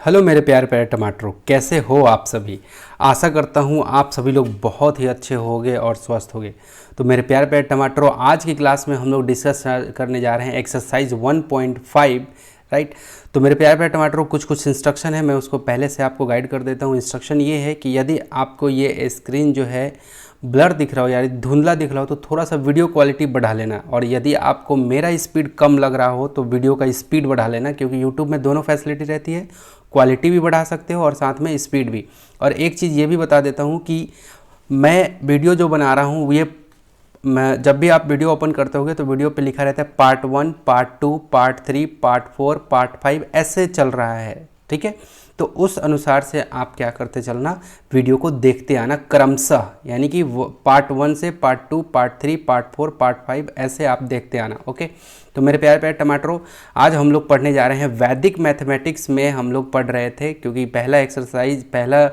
Hello मेरे प्यारे प्यारे टमाटरों, कैसे हो आप सभी। आशा करता हूँ आप सभी लोग बहुत ही अच्छे होंगे और स्वस्थ होंगे। तो मेरे प्यारे प्यारे टमाटरों, आज की क्लास में हम लोग डिस्कस करने जा रहे हैं एक्सरसाइज 1.5, राइट। तो मेरे प्यारे प्यारे टमाटरों, कुछ इंस्ट्रक्शन है, मैं उसको पहले से आपको गाइड कर देता हूँ। इंस्ट्रक्शन ये है कि यदि आपको ये स्क्रीन जो है ब्लर दिख रहा हो यानी धुंधला दिख रहा हो तो थोड़ा सा वीडियो क्वालिटी बढ़ा लेना, और यदि आपको मेरा स्पीड कम लग रहा हो तो वीडियो का स्पीड बढ़ा लेना, क्योंकि यूट्यूब में दोनों फैसिलिटी रहती है, क्वालिटी भी बढ़ा सकते हो और साथ में स्पीड भी। और एक चीज़ ये भी बता देता हूँ कि मैं वीडियो जो बना रहा हूँ ये मैं जब भी आप वीडियो ओपन करते होगे तो वीडियो पे लिखा रहता है part 1, part 2, part 3, part 4, part 5 ऐसे चल रहा है, ठीक है। तो उस अनुसार से आप क्या करते चलना, वीडियो को देखते आना क्रमशः, यानी कि पार्ट 1 से पार्ट 2, पार्ट 3, पार्ट 4, पार्ट 5 ऐसे आप देखते आना, ओके। तो मेरे प्यारे प्यारे टमाटरों, आज हम लोग पढ़ने जा रहे हैं वैदिक मैथमेटिक्स में हम लोग पढ़ रहे थे, क्योंकि पहला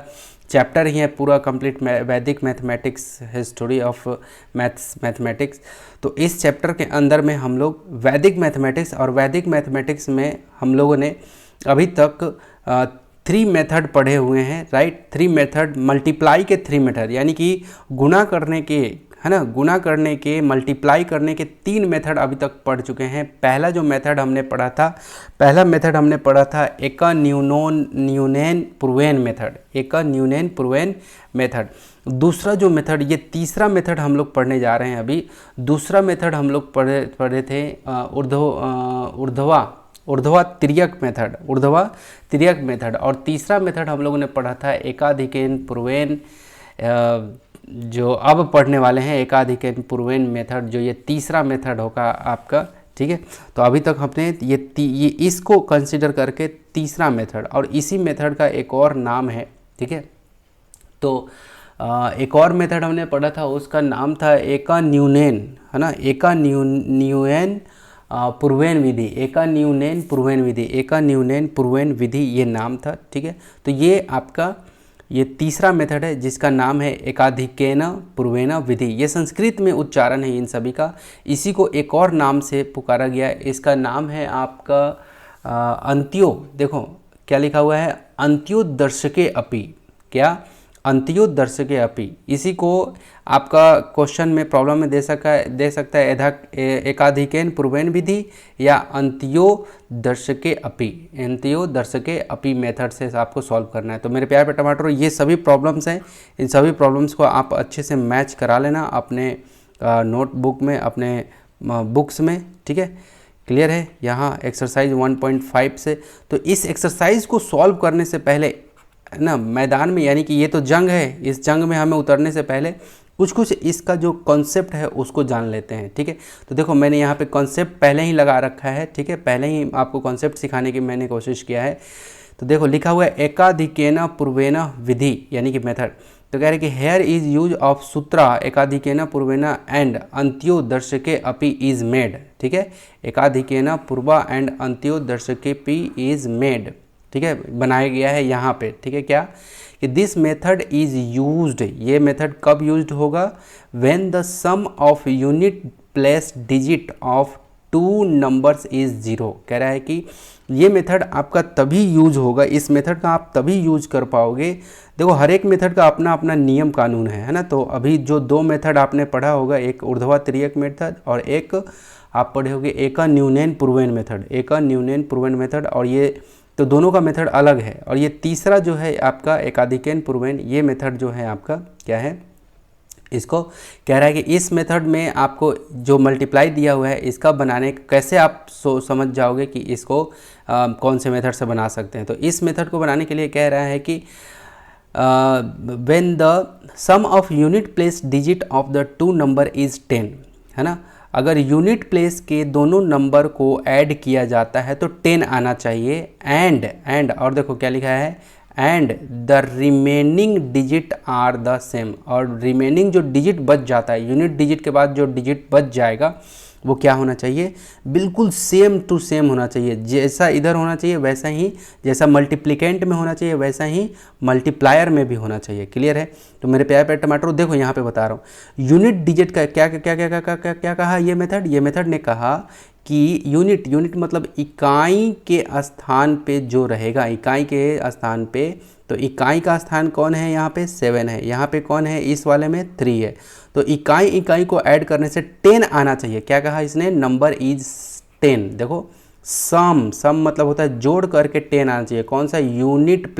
चैप्टर ही है पूरा कंप्लीट वैदिक मैथमेटिक्स, हिस्टोरी ऑफ मैथमेटिक्स। तो इस चैप्टर के अंदर में हम लोग वैदिक मैथमेटिक्स में हम लोगों ने अभी तक 3 मेथड पढ़े हुए हैं, राइट। 3 मेथड, मल्टीप्लाई के 3 मेथड, यानी कि गुणा करने के, है ना, गुणा करने के, मल्टीप्लाई करने के 3 मेथड अभी तक पढ़ चुके हैं। पहला मेथड हमने पढ़ा था एका न्यूनेन प्रूवेन मेथड। दूसरा जो मेथड, ये तीसरा मेथड हम लोग पढ़ने जा रहे हैं अभी। दूसरा मेथड हम लोग पढ़े थे ऊर्ध्वा तिर्यक मेथड। और तीसरा मेथड हम लोगों ने पढ़ा था एकाधिकेन पूर्वेन, जो अब पढ़ने वाले हैं एकाधिकेन पूर्वेन मेथड, जो ये तीसरा मेथड होगा आपका, ठीक है। तो अभी तक हमने ये इसको कंसिडर करके तीसरा मेथड, और इसी मेथड का एक और नाम है, ठीक है। तो एक और मेथड हमने पढ़ा था, उसका नाम था एका न्यूनेन, है ना, एका न्यूनेन पूर्वेन विधि, ये नाम था, ठीक है। तो ये आपका ये तीसरा मेथड है जिसका नाम है एकाधिकेन पूर्वेन विधि। ये संस्कृत में उच्चारण है इन सभी का। इसी को एक और नाम से पुकारा गया है, इसका नाम है आपका अंत्यो, देखो क्या लिखा हुआ है, अंत्योदर्शके अपि, क्या, अंत्योदर्शके अपि। इसी को आपका क्वेश्चन में प्रॉब्लम में दे सकता है एकाधिकेन पूर्वेन विधि या अंत्योदर्शके अपि मेथड से आपको सॉल्व करना है। तो मेरे प्यारे टमाटरों, ये सभी प्रॉब्लम्स हैं, इन सभी प्रॉब्लम्स को आप अच्छे से मैच करा लेना अपने नोटबुक में, अपने बुक्स में, ठीक है। क्लियर है यहाँ एक्सरसाइज 1.5 से। तो इस एक्सरसाइज को सॉल्व करने से पहले ना मैदान में, यानी कि ये तो जंग है, इस जंग में हमें उतरने से पहले कुछ इसका जो कॉन्सेप्ट है उसको जान लेते हैं, ठीक है। तो देखो मैंने यहाँ पे कॉन्सेप्ट पहले ही लगा रखा है, ठीक है, पहले ही आपको कॉन्सेप्ट सिखाने की मैंने कोशिश किया है। तो देखो लिखा हुआ है एकाधिकेन पूर्वेन विधि, यानी कि मेथड। तो कह रहे कि हेयर इज यूज ऑफ सूत्रा एकाधिकेन पूर्वेन एंड अंत्योदर्शके अपि इज मेड, ठीक है। एकाधिकेन पूर्वा एंड अंत्योदर्शके पी इज मेड, ठीक है, बनाया गया है यहाँ पे, ठीक है। क्या कि दिस मेथड इज यूज्ड, ये मेथड कब यूज्ड होगा, when the sum of unit place digit of 2 numbers is 0। कह रहा है कि ये मेथड आपका तभी यूज होगा, इस मेथड का आप तभी यूज कर पाओगे। देखो हर एक मेथड का अपना अपना नियम कानून है ना। तो अभी जो 2 मेथड आपने पढ़ा होगा, एक ऊर्ध्वा तिर्यक मेथड और एक आप पढ़े होगे एका न्यूनेन पूर्वेन मेथड, और ये तो दोनों का मेथड अलग है। और ये तीसरा जो है आपका एकाधिकेन पूर्वेन, ये मेथड जो है आपका क्या है, इसको कह रहा है कि इस मेथड में आपको जो मल्टीप्लाई दिया हुआ है इसका बनाने कैसे आप समझ जाओगे कि इसको कौन से मेथड से बना सकते हैं। तो इस मेथड को बनाने के लिए कह रहा है कि when the sum of unit place digit of the 2 number is 10, है ना। अगर यूनिट प्लेस के दोनों नंबर को ऐड किया जाता है तो 10 आना चाहिए। एंड और देखो क्या लिखा है, and the remaining digit are the same, और रिमेनिंग जो डिजिट बच जाता है, यूनिट डिजिट के बाद जो डिजिट बच जाएगा वो क्या होना चाहिए, बिल्कुल सेम टू सेम होना चाहिए। जैसा इधर होना चाहिए वैसा ही, जैसा मल्टीप्लिकेंट में होना चाहिए वैसा ही मल्टीप्लायर में भी होना चाहिए। क्लियर है। तो मेरे प्यारे प्यारे टमाटरों, देखो यहाँ पे बता रहा हूँ यूनिट डिजिट का क्या क्या क्या क्या क्या क्या क्या कहा ये मेथड ने कहा कि यूनिट मतलब इकाई के स्थान पे जो रहेगा, इकाई के स्थान पे, तो इकाई का स्थान कौन है यहाँ पे 7 है, यहाँ पे कौन है इस वाले में 3 है, तो इकाई को ऐड करने से 10 आना चाहिए। क्या कहा इसने, नंबर इज 10। देखो सम मतलब होता है जोड़ करके 10 आना चाहिए। कौन सा, यूनिट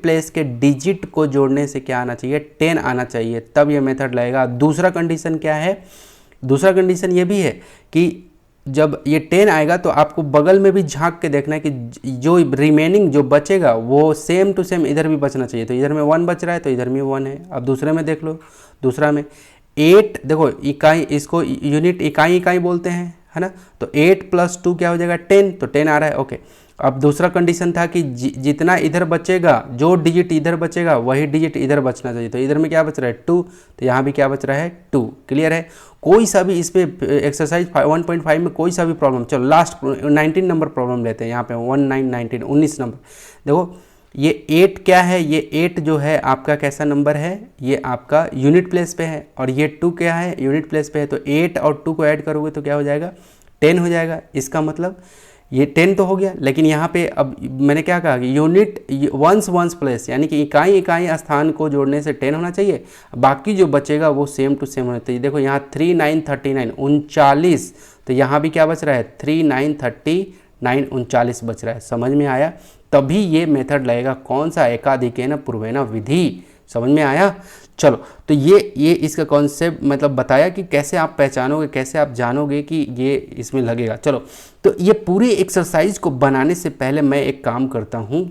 प्लेस के डिजिट को जोड़ने से क्या आना चाहिए, 10 आना चाहिए, तब ये मेथड लगेगा। दूसरा कंडीशन क्या है, दूसरा कंडीशन ये भी है कि जब ये 10 आएगा तो आपको बगल में भी झांक के देखना है कि जो रिमेनिंग जो बचेगा वो सेम टू सेम इधर भी बचना चाहिए। तो इधर में 1 बच रहा है तो इधर में 1 है। अब दूसरे में देख लो, दूसरा में 8, देखो इकाई, इसको यूनिट इकाई बोलते हैं, है ना, तो 8 + 2 क्या हो जाएगा 10, तो 10 आ रहा है, ओके। अब दूसरा कंडीशन था कि जितना इधर बचेगा, जो डिजिट इधर बचेगा वही डिजिट इधर बचना चाहिए। तो इधर में क्या बच रहा है 2, तो यहाँ भी क्या बच रहा है 2। क्लियर है। कोई सा भी इस पे एक्सरसाइज 1.5 में कोई सा भी प्रॉब्लम, चलो लास्ट 19 नंबर प्रॉब्लम लेते हैं यहाँ पे, 19 नंबर। देखो ये 8 क्या है, ये 8 जो है आपका कैसा नंबर है, ये आपका यूनिट प्लेस पे है, और ये 2 क्या है, यूनिट प्लेस पे है। तो 8 और 2 को ऐड करोगे तो क्या हो जाएगा 10 हो जाएगा। इसका मतलब ये 10 तो हो गया, लेकिन यहाँ पे अब मैंने क्या कहा कि यूनिट वंस प्लेस, यानी कि इकाई स्थान को जोड़ने से 10 होना चाहिए, बाकी जो बचेगा वो सेम टू सेम होना चाहिए। देखो यहाँ 3 9 39 39, तो यहाँ भी क्या बच रहा है 3 9 39 39 बच रहा है। समझ में आया, तभी ये मेथड लगेगा। कौन सा, एकाधिकेन पूर्वेन विधि। समझ में आया। चलो, तो ये इसका कॉन्सेप्ट मतलब बताया कि कैसे आप पहचानोगे, कैसे आप जानोगे कि ये इसमें लगेगा। चलो, तो ये पूरी एक्सरसाइज को बनाने से पहले मैं एक काम करता हूँ,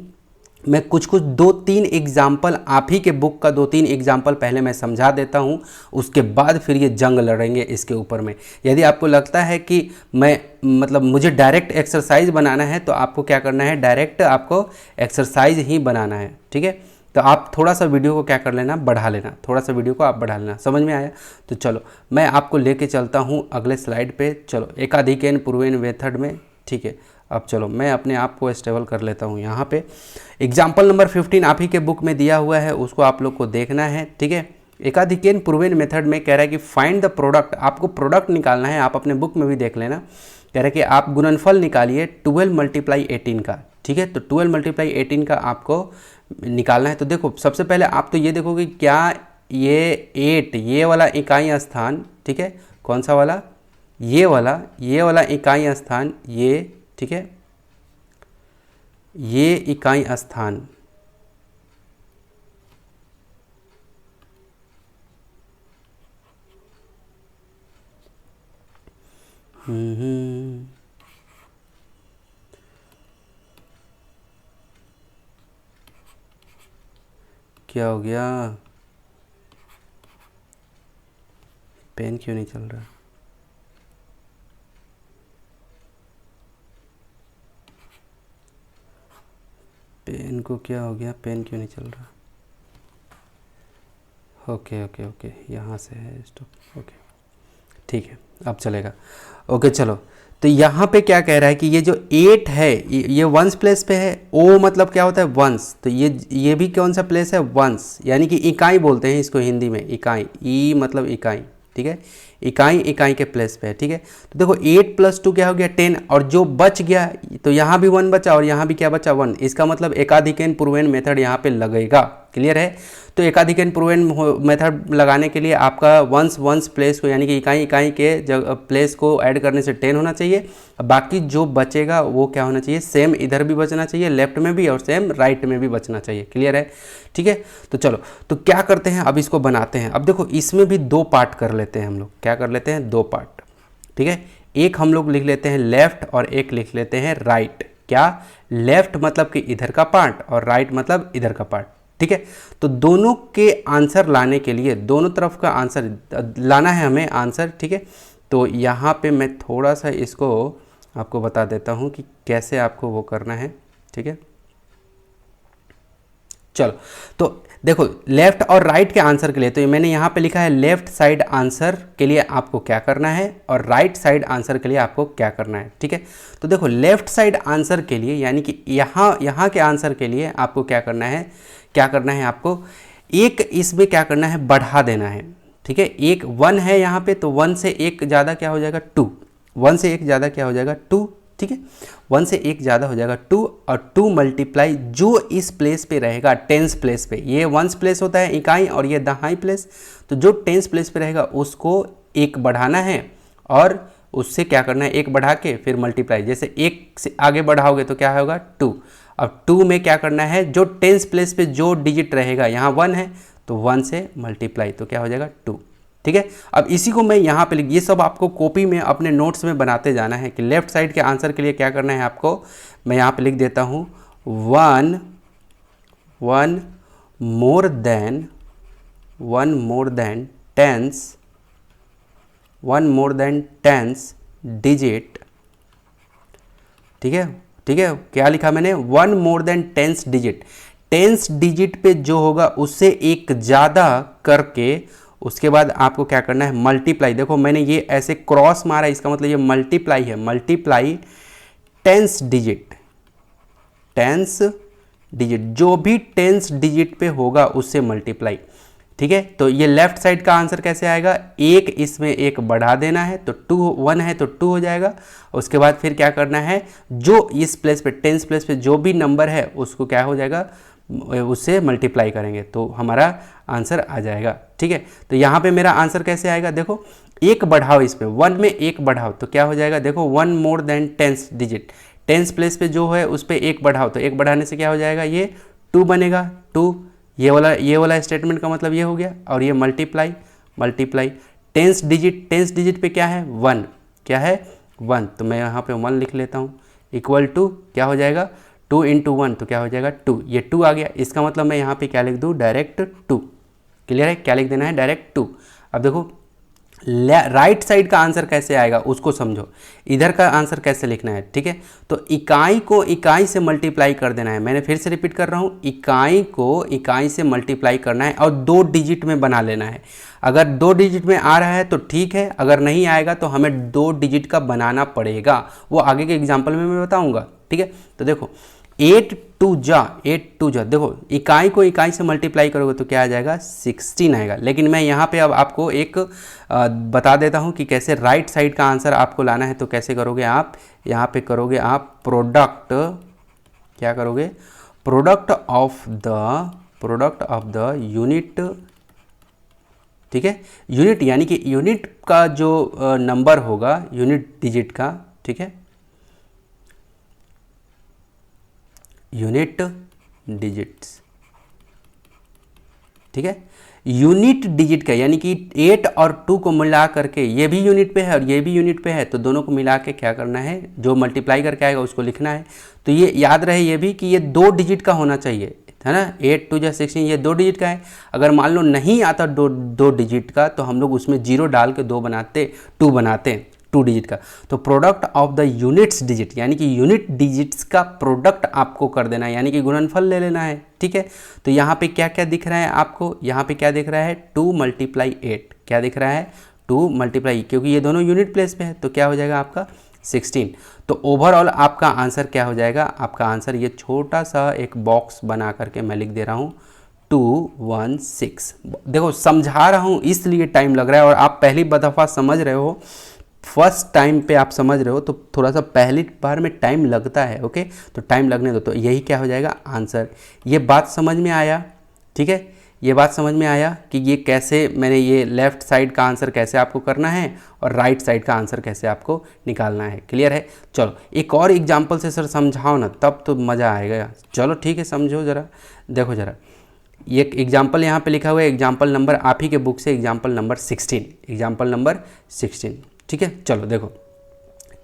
मैं कुछ 2-3 एग्जाम्पल, आप ही के बुक का 2-3 एग्जाम्पल पहले मैं समझा देता हूँ, उसके बाद फिर ये जंग लड़ेंगे इसके ऊपर में। यदि आपको लगता है कि मैं मतलब मुझे डायरेक्ट एक्सरसाइज बनाना है, तो आपको क्या करना है, डायरेक्ट आपको एक्सरसाइज ही बनाना है, ठीक है। तो आप थोड़ा सा वीडियो को क्या कर लेना, बढ़ा लेना, थोड़ा सा वीडियो को आप बढ़ा लेना। समझ में आया। तो चलो मैं आपको लेके चलता हूँ अगले स्लाइड पे। चलो, एकाधिकेन पूर्वेन मेथड में, ठीक है। अब चलो मैं अपने आप को स्टेबल कर लेता हूँ। यहाँ पे एग्जाम्पल नंबर 15 आप ही के बुक में दिया हुआ है, उसको आप लोग को देखना है, ठीक है। एकाधिकेन पूर्वेन मेथड में कह रहा है कि फाइंड द प्रोडक्ट, आपको प्रोडक्ट निकालना है। आप अपने बुक में भी देख लेना, कह रहा है कि आप गुणनफल निकालिए 12 × 18 का, ठीक है। तो 12 × 18 का आपको निकालना है। तो देखो सबसे पहले आप तो ये देखोगे क्या ये 8, ये वाला इकाई स्थान, ठीक है, कौन सा वाला, ये वाला इकाई स्थान, ये, ठीक है, ये इकाई स्थान, क्या हो गया, पेन क्यों नहीं चल रहा, पेन को क्या हो गया, पेन क्यों नहीं चल रहा। ओके, यहाँ से है स्टॉप, ओके ठीक है, अब चलेगा। ओके चलो, तो यहाँ पे क्या कह रहा है कि ये जो 8 है ये वंस प्लेस पे है। ओ मतलब क्या होता है वंस, तो ये भी कौन सा प्लेस है, वंस, यानी कि इकाई बोलते हैं इसको हिंदी में, इकाई, ई मतलब इकाई, ठीक है, इकाई के प्लेस पे है, ठीक है। तो देखो 8 + 2 क्या हो गया 10, और जो बच गया तो यहाँ भी 1 बचा और यहाँ भी क्या बचा 1। इसका मतलब एकाधिकेन पूर्वेन मेथड यहाँ पे लगेगा। क्लियर है। तो एकाधिकेन पूर्वेन मेथड लगाने के लिए आपका वंस प्लेस को, यानी कि इकाई के प्लेस को ऐड करने से 10 होना चाहिए। बाकी जो बचेगा वो क्या होना चाहिए, सेम इधर भी बचना चाहिए, लेफ्ट में भी, और सेम राइट में भी बचना चाहिए। क्लियर है, ठीक है। तो चलो, तो क्या करते हैं, अब इसको बनाते हैं। अब देखो इसमें भी 2 पार्ट कर लेते हैं हम लोग, क्या कर लेते हैं 2 पार्ट, ठीक है। एक हम लोग लिख लेते हैं लेफ्ट और एक लिख लेते हैं राइट। क्या, लेफ्ट मतलब कि इधर का पार्ट और राइट मतलब इधर का पार्ट, ठीक है। तो दोनों के आंसर लाने के लिए, दोनों तरफ का आंसर लाना है हमें आंसर, ठीक है। तो यहाँ पे मैं थोड़ा सा इसको आपको बता देता हूँ कि कैसे आपको वो करना है, ठीक है। चलो, तो देखो लेफ्ट और राइट के आंसर के लिए, तो मैंने यहाँ पे लिखा है लेफ्ट साइड आंसर के लिए आपको क्या करना है और राइट साइड आंसर के लिए आपको क्या करना है, ठीक है। तो देखो लेफ्ट साइड आंसर के लिए, यानी कि यहाँ के आंसर के लिए आपको क्या करना है आपको एक इसमें क्या करना है, बढ़ा देना है, ठीक है। एक 1 है यहाँ पे, तो 1 से एक ज़्यादा क्या हो जाएगा 2, 1 से 1 ज़्यादा क्या हो जाएगा 2, ठीक है, 1 से 1 ज़्यादा हो जाएगा 2, और 2 मल्टीप्लाई जो इस प्लेस पे रहेगा टेंस प्लेस पे, ये वंस प्लेस होता है इकाई और ये दहाई प्लेस, तो जो टेंस प्लेस पे रहेगा उसको 1 बढ़ाना है और उससे क्या करना है 1 बढ़ा के फिर मल्टीप्लाई, जैसे 1 से आगे बढ़ाओगे तो क्या होगा 2। अब 2 में क्या करना है, जो टेंस प्लेस पे जो डिजिट रहेगा, यहाँ 1 है तो 1 से मल्टीप्लाई तो क्या हो जाएगा 2, ठीक है। अब इसी को मैं यहाँ पे लिख, ये सब आपको कॉपी में अपने नोट्स में बनाते जाना है कि लेफ्ट साइड के आंसर के लिए क्या करना है आपको, मैं यहाँ पे लिख देता हूँ 1 मोर देन 10 डिजिट, ठीक है, ठीक है, क्या लिखा मैंने 1 मोर देन 10 डिजिट, 10 डिजिट पे जो होगा उससे 1 ज़्यादा करके उसके बाद आपको क्या करना है मल्टीप्लाई, देखो मैंने ये ऐसे क्रॉस मारा, इसका मतलब ये मल्टीप्लाई है, मल्टीप्लाई 10 डिजिट, 10 डिजिट जो भी 10 डिजिट पे होगा उससे मल्टीप्लाई, ठीक है। तो ये लेफ्ट साइड का आंसर कैसे आएगा, 1 इसमें 1 बढ़ा देना है तो 2, 1 है तो 2 हो जाएगा, उसके बाद फिर क्या करना है, जो इस प्लेस पे 10 प्लेस पे जो भी नंबर है उसको क्या हो जाएगा, उससे मल्टीप्लाई करेंगे तो हमारा आंसर आ जाएगा, ठीक है। तो यहाँ पे मेरा आंसर कैसे आएगा, देखो 1 बढ़ाओ, इसमें 1 में 1 बढ़ाओ तो क्या हो जाएगा, देखो 1 मोर देन 10 डिजिट, 10 प्लेस पे जो है उस पर 1 बढ़ाओ तो 1 बढ़ाने से क्या हो जाएगा, ये 2 बनेगा, 2, ये वाला स्टेटमेंट का मतलब ये हो गया, और ये मल्टीप्लाई 10 डिजिट पे क्या है 1, क्या है 1, तो मैं यहाँ पे 1 लिख लेता हूँ, इक्वल टू क्या हो जाएगा 2 इंटू 1 तो क्या हो जाएगा 2, ये 2 आ गया, इसका मतलब मैं यहाँ पे क्या लिख दूँ, डायरेक्ट 2, क्लियर है, क्या लिख देना है डायरेक्ट 2। अब देखो राइट साइड का आंसर कैसे आएगा उसको समझो, इधर का आंसर कैसे लिखना है, ठीक है। तो इकाई को इकाई से मल्टीप्लाई कर देना है, मैंने फिर से रिपीट कर रहा हूँ, इकाई को इकाई से मल्टीप्लाई करना है और 2 डिजिट में बना लेना है, अगर 2 डिजिट में आ रहा है तो ठीक है, अगर नहीं आएगा तो हमें 2 डिजिट का बनाना पड़ेगा, वो आगे के एग्जाम्पल में मैं बताऊँगा, ठीक है। तो देखो 8 टू जा, देखो इकाई को इकाई से मल्टीप्लाई करोगे तो क्या आ जाएगा 16 आएगा, लेकिन मैं यहाँ पे अब आपको एक बता देता हूँ कि कैसे राइट साइड का आंसर आपको लाना है। तो कैसे करोगे आप, यहाँ पे करोगे आप प्रोडक्ट, क्या करोगे, प्रोडक्ट ऑफ द यूनिट, ठीक है, यूनिट यानी कि यूनिट का जो नंबर होगा यूनिट डिजिट का, ठीक है, यूनिट डिजिट्स, ठीक है, यूनिट डिजिट का यानी कि 8 और 2 को मिला करके, ये भी यूनिट पे है और ये भी यूनिट पे है, तो दोनों को मिला के क्या करना है, जो मल्टीप्लाई करके आएगा उसको लिखना है। तो ये याद रहे ये भी कि ये 2 डिजिट का होना चाहिए, है ना, 8 2 जा 16, ये 2 डिजिट का है। अगर मान लो नहीं आता 2 डिजिट का तो हम लोग उसमें 0 डाल के 2 बनाते 2 डिजिट का। तो product of the units digit यानी कि यूनिट डिजिट्स का प्रोडक्ट आपको कर देना है, यानी कि गुणनफल ले लेना है, ठीक है। तो यहाँ पे क्या क्या दिख रहा है आपको, यहाँ पे क्या दिख रहा है 2 मल्टीप्लाई 8, क्या दिख रहा है 2 मल्टीप्लाई, क्योंकि ये दोनों यूनिट प्लेस पे है तो क्या हो जाएगा आपका 16। तो ओवरऑल आपका आंसर क्या हो जाएगा, आपका आंसर ये छोटा सा एक बॉक्स बना करके मैं लिख दे रहा हूँ 216। देखो समझा रहा हूँ इसलिए टाइम लग रहा है, और आप पहली दफ़ा समझ रहे हो, फर्स्ट टाइम पे आप समझ रहे हो तो थोड़ा सा पहली बार में टाइम लगता है, ओके, तो टाइम लगने दो। तो यही क्या हो जाएगा आंसर। ये बात समझ में आया, ठीक है, ये बात समझ में आया कि ये कैसे मैंने ये लेफ़्ट साइड का आंसर कैसे आपको करना है और राइट साइड का आंसर कैसे आपको निकालना है, क्लियर है। चलो एक और एग्जाम्पल से सर समझाओ ना, तब तो मज़ा आएगा। चलो ठीक है, समझो ज़रा, देखो ज़रा, ये एग्जाम्पल यहाँ पे लिखा हुआ है, एग्जाम्पल नंबर आप ही के बुक से एग्जाम्पल नंबर 16, ठीक है। चलो देखो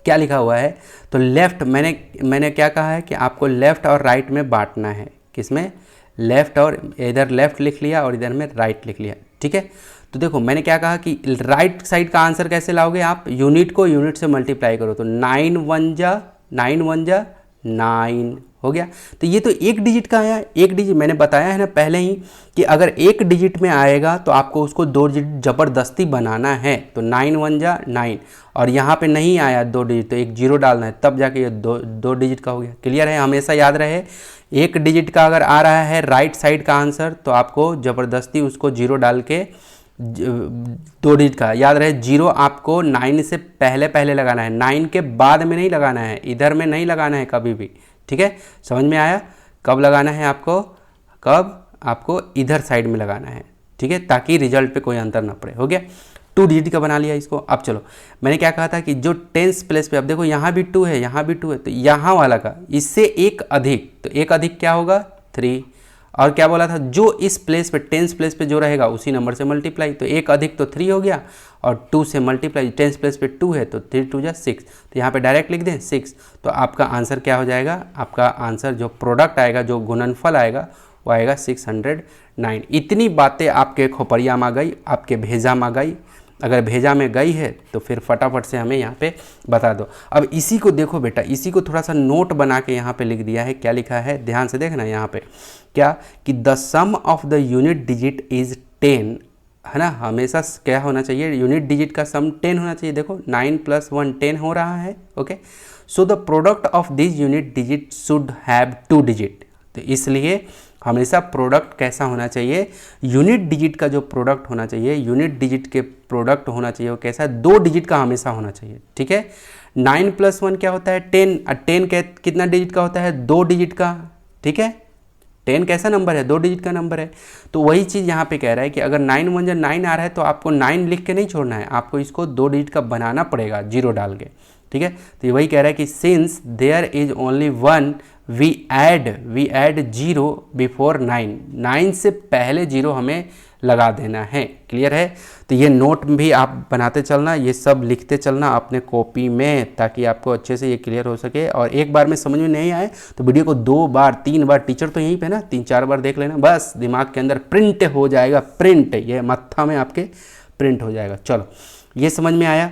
क्या लिखा हुआ है। तो लेफ़्ट मैंने क्या कहा है कि आपको लेफ़्ट और राइट में बांटना है, किसमें, लेफ़्ट, और इधर लेफ़्ट लिख लिया और इधर में राइट लिख लिया, ठीक है। तो देखो मैंने क्या कहा कि राइट साइड का आंसर कैसे लाओगे आप, यूनिट को यूनिट से मल्टीप्लाई करो, तो 9 1 जा 9 हो गया। तो ये तो एक डिजिट का आया, एक डिजिट मैंने बताया है ना पहले ही कि अगर एक डिजिट में आएगा तो आपको उसको 2 डिजिट ज़बरदस्ती बनाना है। तो 9 1 जा 9, और यहाँ पे नहीं आया 2 डिजिट तो एक 0 डालना है, तब जाके ये दो डिजिट का हो गया, क्लियर है। हमेशा याद रहे एक डिजिट का अगर आ रहा है राइट साइड का आंसर तो आपको ज़बरदस्ती उसको 0 डाल के दो डिजिट का, याद रहे 0 आपको 9 से पहले पहले लगाना है, 9 के बाद में नहीं लगाना है, इधर में नहीं लगाना है कभी भी, ठीक है, समझ में आया। कब लगाना है आपको, कब आपको इधर साइड में लगाना है, ठीक है, ताकि रिजल्ट पे कोई अंतर ना पड़े। हो गया, 2 डिजिट का बना लिया इसको। अब चलो, मैंने क्या कहा था कि जो टेंस प्लेस पे, अब देखो यहाँ भी 2 है, यहाँ भी 2 है, तो यहाँ वाला का इससे एक अधिक, तो एक अधिक क्या होगा 3, और क्या बोला था, जो इस प्लेस पे टेंस प्लेस पे जो रहेगा उसी नंबर से मल्टीप्लाई, तो एक अधिक तो 3 हो गया, और 2 से मल्टीप्लाई, टेंस प्लेस पे 2 है तो 3 2 जा 6, तो यहाँ पे डायरेक्ट लिख दें 6, तो आपका आंसर क्या हो जाएगा, आपका आंसर जो प्रोडक्ट आएगा, जो गुणनफल आएगा वो आएगा 609। इतनी बातें आपके खोपड़िया में गई, आपके भेजा में गई, अगर भेजा में गई है तो फिर फटाफट से हमें यहाँ पे बता दो। अब इसी को देखो बेटा, इसी को थोड़ा सा नोट बना के यहाँ पे लिख दिया है, क्या लिखा है ध्यान से देखना यहाँ पे, क्या कि the sum of the unit digit is 10, है ना, हमेशा क्या होना चाहिए, यूनिट डिजिट का सम 10 होना चाहिए। देखो 9 + 1 10 हो रहा है, okay, so the product of this unit digit should have 2 digit, तो इसलिए हमेशा प्रोडक्ट कैसा होना चाहिए, यूनिट डिजिट का जो प्रोडक्ट होना चाहिए, यूनिट डिजिट के प्रोडक्ट होना चाहिए वो कैसा, 2 डिजिट का हमेशा होना चाहिए, ठीक है। 9 + 1 क्या होता है 10, और 10 कितना डिजिट का होता है, 2 डिजिट का, ठीक है, 10 कैसा नंबर है, 2 डिजिट का नंबर है। तो वही चीज़ यहाँ पे कह रहा है कि अगर 9 1 9 आ रहा है तो आपको 9 लिख के नहीं छोड़ना है, आपको इसको 2 डिजिट का बनाना पड़ेगा 0 डाल के, ठीक है। तो वही कह रहा है कि since there is only 1 we add 0 before 9 से पहले 0 हमें लगा देना है, क्लियर है। तो ये नोट भी आप बनाते चलना, ये सब लिखते चलना अपने कॉपी में, ताकि आपको अच्छे से ये क्लियर हो सके। और एक बार में समझ में नहीं आए तो वीडियो को 2 बार 3 बार, टीचर तो यहीं पे ना 3 4 बार देख लेना, बस दिमाग के अंदर प्रिंट हो जाएगा, प्रिंट, ये मत्था में आपके प्रिंट हो जाएगा। चलो ये समझ में आया।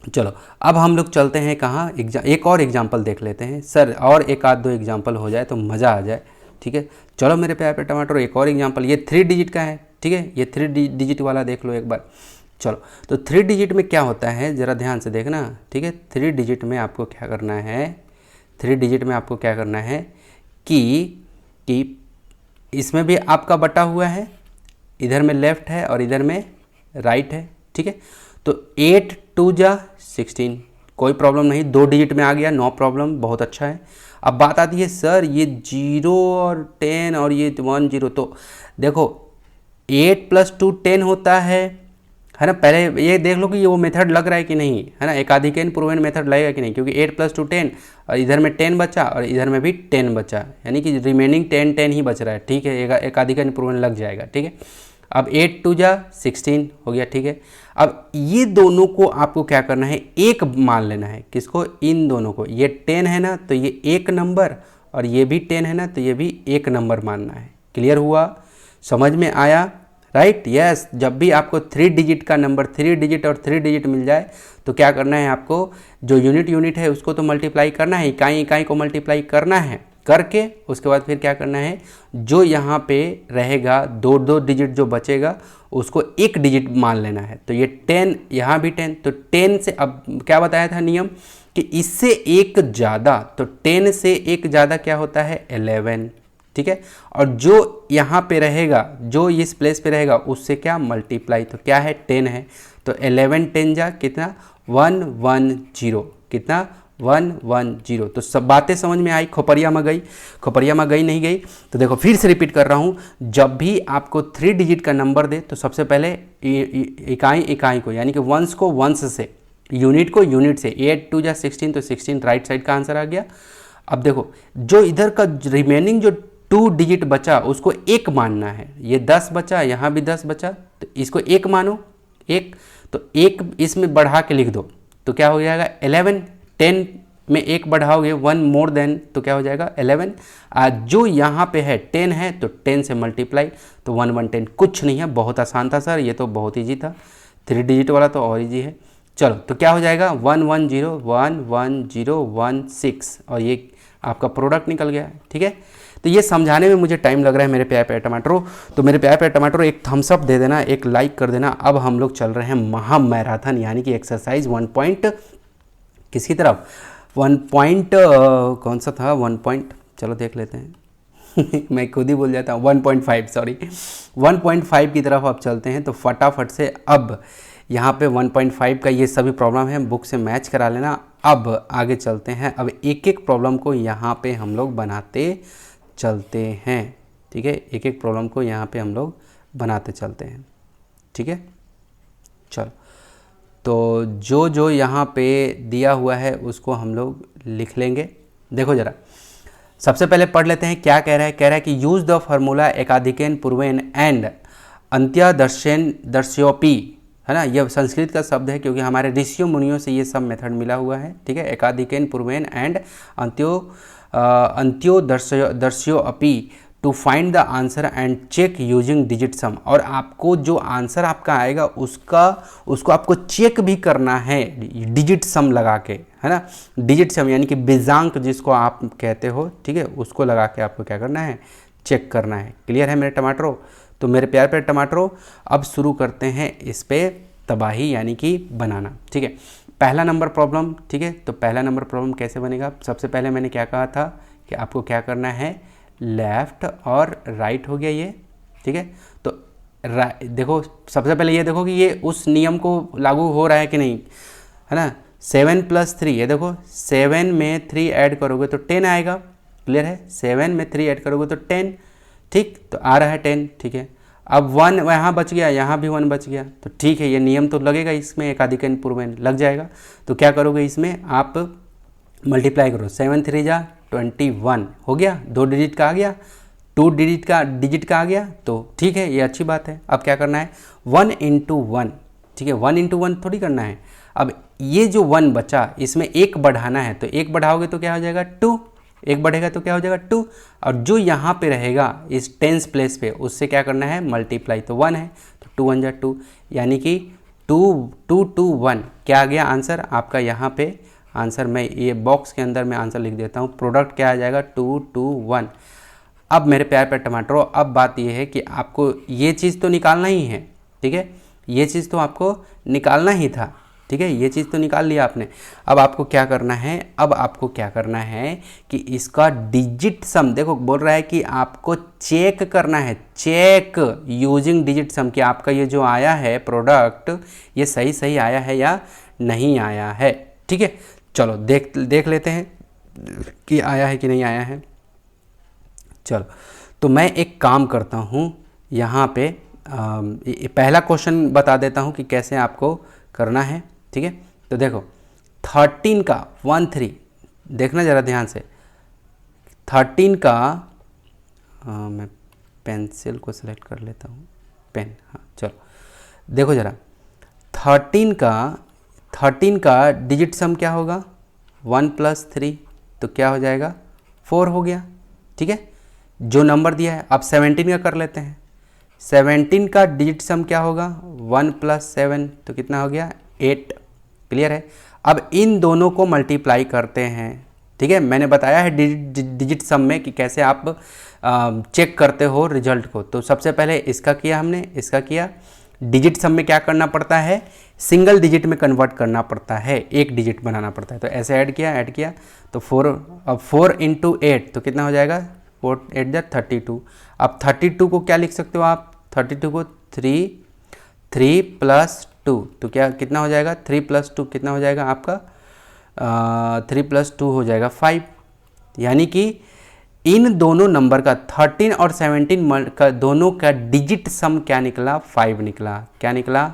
चलो अब हम लोग चलते हैं कहाँ, एक और एग्जाम्पल देख लेते हैं सर, और एक आध 2 एग्जाम्पल हो जाए तो मज़ा आ जाए, ठीक है। चलो मेरे प्यारे पे टमाटर, एक और एग्जाम्पल, ये 3 डिजिट का है, ठीक है, ये 3 डिजिट वाला देख लो एक बार। चलो तो 3 डिजिट में क्या होता है ज़रा ध्यान से देखना, ठीक है। 3 डिजिट में आपको क्या करना है, 3 डिजिट में आपको क्या करना है कि इसमें भी आपका बटा हुआ है, इधर में लेफ्ट है और इधर में राइट है, ठीक है। तो 8 2 जा 16, कोई प्रॉब्लम नहीं, 2 डिजिट में आ गया, नो प्रॉब्लम, बहुत अच्छा है। अब बात आती है सर ये 0 और 10 और ये 1 0, तो देखो 8 + 2 10 होता है ना। पहले ये देख लो कि ये वो मेथड लग रहा है कि नहीं, है ना, एकाधिकन पूर्वेन मेथड लगेगा कि नहीं, क्योंकि 8 + 2 10 और इधर में 10 बचा और इधर में भी 10 बचा, यानी कि रिमेनिंग 10 10 ही बच रहा है, ठीक है, एकाधिकन पूर्वेन लग जाएगा, ठीक है। अब 8 2 जा 16 हो गया, ठीक है। अब ये दोनों को आपको क्या करना है, एक मान लेना है, किसको, इन दोनों को, ये 10 है ना तो ये एक नंबर, और ये भी 10 है ना तो ये भी एक नंबर मानना है। क्लियर हुआ, समझ में आया, राइट, यस। जब भी आपको 3 डिजिट का नंबर, 3 डिजिट और 3 डिजिट मिल जाए तो क्या करना है आपको, जो यूनिट है उसको तो मल्टीप्लाई करना है, इकाई को मल्टीप्लाई करना है, करके उसके बाद फिर क्या करना है, जो यहाँ पे रहेगा 2 डिजिट जो बचेगा उसको 1 डिजिट मान लेना है। तो ये 10, यहाँ भी 10, तो 10 से, अब क्या बताया था नियम कि इससे एक ज़्यादा, तो 10 से एक ज़्यादा क्या होता है 11, ठीक है। और जो यहाँ पे रहेगा, जो इस प्लेस पे रहेगा उससे क्या मल्टीप्लाई, तो क्या है 10 है, तो 11 10 जा कितना 110, कितना 110। तो सब बातें समझ में आई, खोपड़िया में गई नहीं गई, तो देखो फिर से रिपीट कर रहा हूँ, जब भी आपको 3 डिजिट का नंबर दे तो सबसे पहले इकाई को, यानी कि वंस को वंस से, यूनिट को यूनिट से, 8 2 जा 16, तो 16 राइट साइड का आंसर आ गया। अब देखो जो इधर का रिमेनिंग जो 2 डिजिट बचा उसको 1 मानना है, ये 10 बचा, यहाँ भी 10 बचा, तो इसको 1 मानो, 1, तो 1 इसमें बढ़ा के लिख दो, तो क्या हो जाएगा 11, 10 में 1 बढ़ाओगे 1 मोर देन, तो क्या हो जाएगा 11। जो यहाँ पे है 10 है तो 10 से मल्टीप्लाई, तो 1 1 10, कुछ नहीं है, बहुत आसान था सर, ये तो बहुत ईजी था, 3 डिजिट वाला तो और ईजी है। चलो तो क्या हो जाएगा 1 1 0 1 1 0 1 6, और ये आपका प्रोडक्ट निकल गया, ठीक है। तो ये समझाने में मुझे टाइम लग रहा है मेरे प्यारे प्यारे टमाटरों, तो मेरे प्यारे प्यारे टमाटरों एक थम्स अप दे देना, एक लाइक कर देना। अब हम लोग चल रहे हैं महा मैराथन, यानी कि एक्सरसाइज 1 पॉइंट किसकी तरफ, 1 पॉइंट कौन सा था, 1 पॉइंट, चलो देख लेते हैं, मैं खुद ही भूल जाता हूँ, 1.5 सॉरी, 1.5 की तरफ अब चलते हैं। तो फटाफट से अब यहाँ पे 1.5 का ये सभी प्रॉब्लम है, बुक से मैच करा लेना। अब आगे चलते हैं, अब एक एक प्रॉब्लम को यहाँ पे हम लोग बनाते चलते हैं, ठीक है, एक एक प्रॉब्लम को यहाँ पे हम लोग बनाते चलते हैं, ठीक है। चलो, तो जो जो यहाँ पे दिया हुआ है उसको हम लोग लिख लेंगे। देखो ज़रा, सबसे पहले पढ़ लेते हैं क्या कह रहा है कि यूज़ द फार्मूला एकाधिकेन पूर्वेन एंड अंत्यादर्शेन दर्श्योपी, है ना, यह संस्कृत का शब्द है क्योंकि हमारे ऋषियों मुनियों से ये सब मेथड मिला हुआ है, ठीक है। एकाधिकेन पूर्वेन एंड अंत्योदर्श्योपी to find the answer and check using digit sum, और आपको जो आंसर आपका आएगा उसको आपको चेक भी करना है डिजिट सम लगा के, है ना। डिजिट सम यानी कि बीजांक जिसको आप कहते हो, ठीक है, उसको लगा के आपको क्या करना है, चेक करना है। क्लियर है मेरे टमाटरों? तो मेरे प्यारे प्यारे टमाटरों, अब शुरू करते हैं इस पे तबाही यानी कि बनाना, ठीक है। पहला नंबर प्रॉब्लम, ठीक है, तो पहला नंबर प्रॉब्लम कैसे बनेगा? सबसे पहले मैंने क्या कहा था कि आपको क्या करना है, लेफ़्ट और राइट हो गया ये, ठीक है। तो देखो, सबसे पहले ये देखो कि ये उस नियम को लागू हो रहा है कि नहीं, है ना। 7 + 3, ये देखो 7 में 3 ऐड करोगे तो 10 आएगा। क्लियर है? 7 में 3 ऐड करोगे तो 10, ठीक, तो आ रहा है 10, ठीक है। अब 1 यहाँ बच गया, यहाँ भी 1 बच गया, तो ठीक है, ये नियम तो लगेगा इसमें, एकाधिकन पूर्वेन लग जाएगा। तो क्या करोगे, इसमें आप मल्टीप्लाई करो, 7 3 जा 21 हो गया, 2 डिजिट का आ गया, 2 डिजिट का आ गया, तो ठीक है, ये अच्छी बात है। अब क्या करना है, 1 × 1, ठीक है, 1 × 1 थोड़ी करना है। अब ये जो 1 बचा, इसमें 1 बढ़ाना है, तो 1 बढ़ाओगे तो क्या हो जाएगा, 2, 1 बढ़ेगा तो क्या हो जाएगा, 2, और जो यहाँ पे रहेगा इस टेंस प्लेस पे, उससे क्या करना है, मल्टीप्लाई, तो 1 है, तो 2 × 1 = 2, यानी कि 2 2 2 1 क्या आ गया आंसर आपका। यहाँ पे आंसर मैं ये बॉक्स के अंदर मैं आंसर लिख देता हूँ, प्रोडक्ट क्या आ जाएगा, 2 2 1। अब मेरे प्यारे प्यारे टमाटरों, अब बात ये है कि आपको ये चीज़ तो निकालना ही है, ठीक है, ये चीज़ तो आपको निकालना ही था, ठीक है, ये चीज़ तो निकाल लिया आपने। अब आपको क्या करना है, अब आपको क्या करना है कि इसका डिजिट सम, देखो बोल रहा है कि आपको चेक करना है, चेक यूजिंग डिजिट सम, कि आपका ये जो आया है प्रोडक्ट, ये सही सही आया है या नहीं आया है, ठीक है। चलो देख लेते हैं कि आया है कि नहीं आया है। चलो, तो मैं एक काम करता हूँ, यहाँ पे पहला क्वेश्चन बता देता हूँ कि कैसे आपको करना है, ठीक है। तो देखो 13 का 1 3, देखना ज़रा ध्यान से, 13 का मैं पेंसिल को सिलेक्ट कर लेता हूँ, पेन, हाँ चलो, देखो ज़रा 13 का डिजिट सम क्या होगा, 1 + 3, तो क्या हो जाएगा, 4 हो गया, ठीक है, जो नंबर दिया है। अब 17 का कर लेते हैं, 17 का डिजिट सम क्या होगा, 1 + 7, तो कितना हो गया, 8। क्लियर है? अब इन दोनों को मल्टीप्लाई करते हैं, ठीक है, मैंने बताया है डिजिट सम में कि कैसे आप चेक करते हो रिजल्ट को। तो सबसे पहले इसका किया हमने, इसका किया, डिजिट सम में क्या करना पड़ता है, सिंगल डिजिट में कन्वर्ट करना पड़ता है, एक डिजिट बनाना पड़ता है। तो ऐसे ऐड किया, तो 4, अब 4 × 8 तो कितना हो जाएगा, 4 8 = 32। अब 32 को क्या लिख सकते हो आप, 32 को 3 + 2, तो क्या कितना हो जाएगा, 3 + 2 कितना हो जाएगा आपका, 3 + 2 हो जाएगा 5। यानी कि इन दोनों नंबर का 13 और 17 का दोनों का डिजिट सम क्या निकला, 5 निकला। क्या निकला,